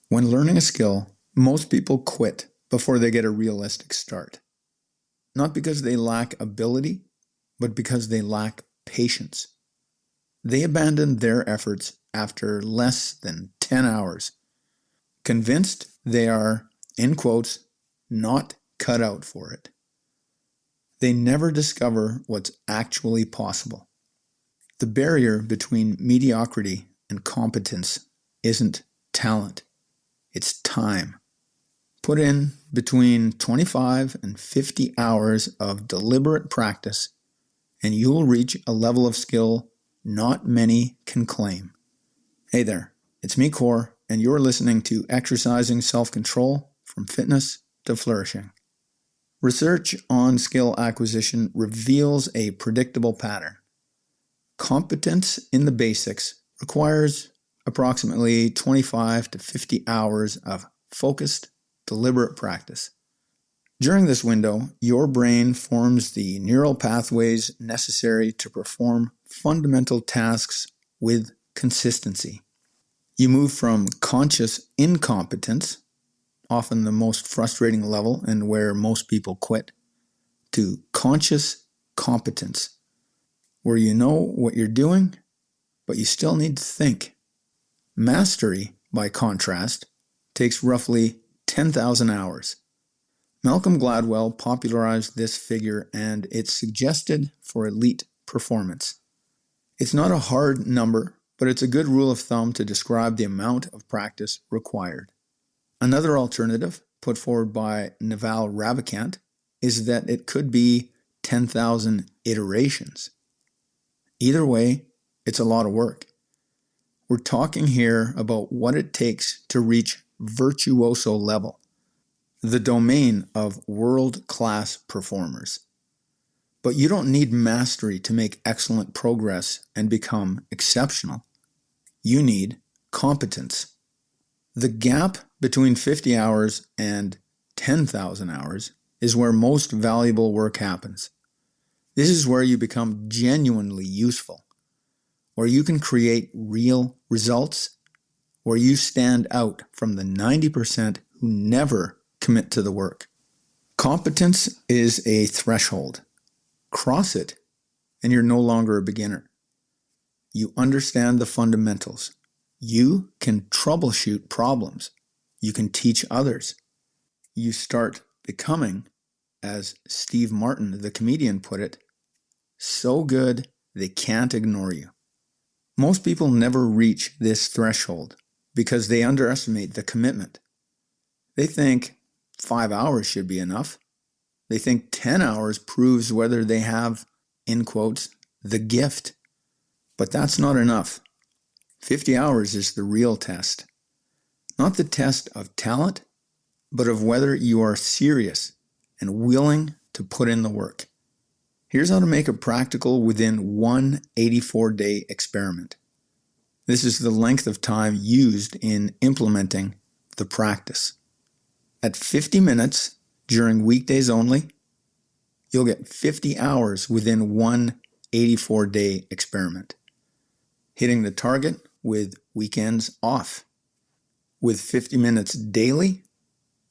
When learning a skill, most people quit before they get a realistic start. Not because they lack ability, but because they lack patience. They abandon their efforts after less than 10 hours, convinced they are, in quotes, not cut out for it. They never discover what's actually possible. The barrier between mediocrity and competence isn't talent, it's time. Put in between 25 and 50 hours of deliberate practice, and you'll reach a level of skill not many can claim. Hey there, it's me, Core, and you're listening to Exercising Self-Control from Fitness to Flourishing. Research on skill acquisition reveals a predictable pattern. Competence in the basics requires approximately 25 to 50 hours of focused, deliberate practice. During this window, your brain forms the neural pathways necessary to perform fundamental tasks with consistency. You move from conscious incompetence, often the most frustrating level and where most people quit, to conscious competence, where you know what you're doing, but you still need to think. Mastery, by contrast, takes roughly 10,000 hours. Malcolm Gladwell popularized this figure, and it's suggested for elite performance. It's not a hard number, but it's a good rule of thumb to describe the amount of practice required. Another alternative, put forward by Naval Ravikant, is that it could be 10,000 iterations. Either way, it's a lot of work. We're talking here about what it takes to reach virtuoso level, the domain of world-class performers. But you don't need mastery to make excellent progress and become exceptional. You need competence. The gap between 50 hours and 10,000 hours is where most valuable work happens. This is where you become genuinely useful, where you can create real results, where you stand out from the 90% who never commit to the work. Competence is a threshold. Cross it, and you're no longer a beginner. You understand the fundamentals. You can troubleshoot problems. You can teach others. You start becoming, as Steve Martin, the comedian, put it, so good they can't ignore you. Most people never reach this threshold because they underestimate the commitment. They think 5 hours should be enough. They think 10 hours proves whether they have, in quotes, the gift. But that's not enough. 50 hours is the real test. Not the test of talent, but of whether you are serious and willing to put in the work. Here's how to make it practical within one 84-day experiment. This is the length of time used in implementing the practice. At 50 minutes during weekdays only, you'll get 50 hours within one 84-day experiment, hitting the target with weekends off. With 50 minutes daily,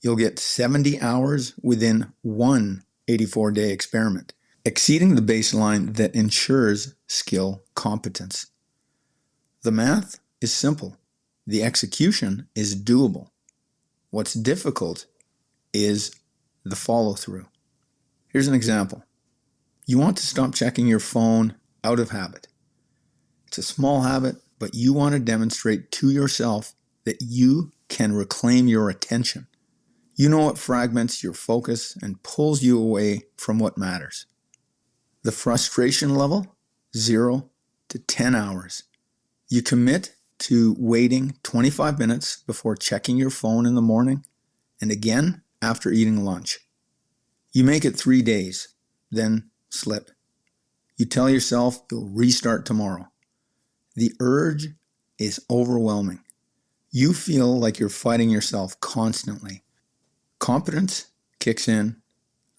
you'll get 70 hours within one 84-day experiment, exceeding the baseline that ensures skill competence. The math is simple. The execution is doable. What's difficult is the follow-through. Here's an example. You want to stop checking your phone out of habit. It's a small habit, but you want to demonstrate to yourself that you can reclaim your attention. You know what fragments your focus and pulls you away from what matters. The frustration level, 0 to 10 hours. You commit to waiting 25 minutes before checking your phone in the morning and again after eating lunch. You make it 3 days, then slip. You tell yourself you'll restart tomorrow. The urge is overwhelming. You feel like you're fighting yourself constantly. Competence kicks in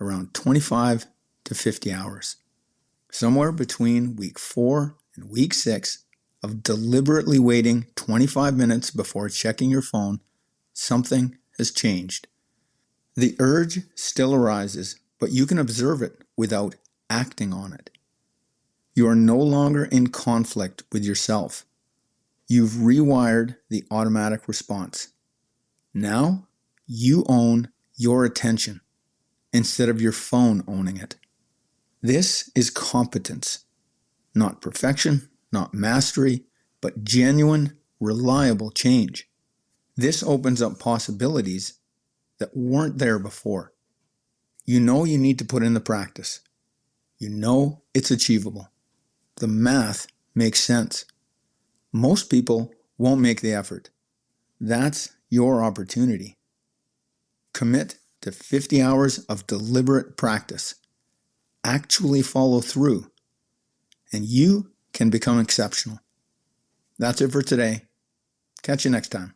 around 25 to 50 hours. Somewhere between week 4 and week 6 of deliberately waiting 25 minutes before checking your phone something has changed. The urge still arises, but you can observe it without acting on it. You are no longer in conflict with yourself. You've rewired the automatic response. Now you own your attention instead of your phone owning it. This is competence, not perfection, not mastery, but genuine, reliable change. This opens up possibilities that weren't there before. You know you need to put in the practice. You know it's achievable. The math makes sense. Most people won't make the effort. That's your opportunity. Commit to 50 hours of deliberate practice. Actually follow through, and you can become exceptional. That's it for today. Catch you next time.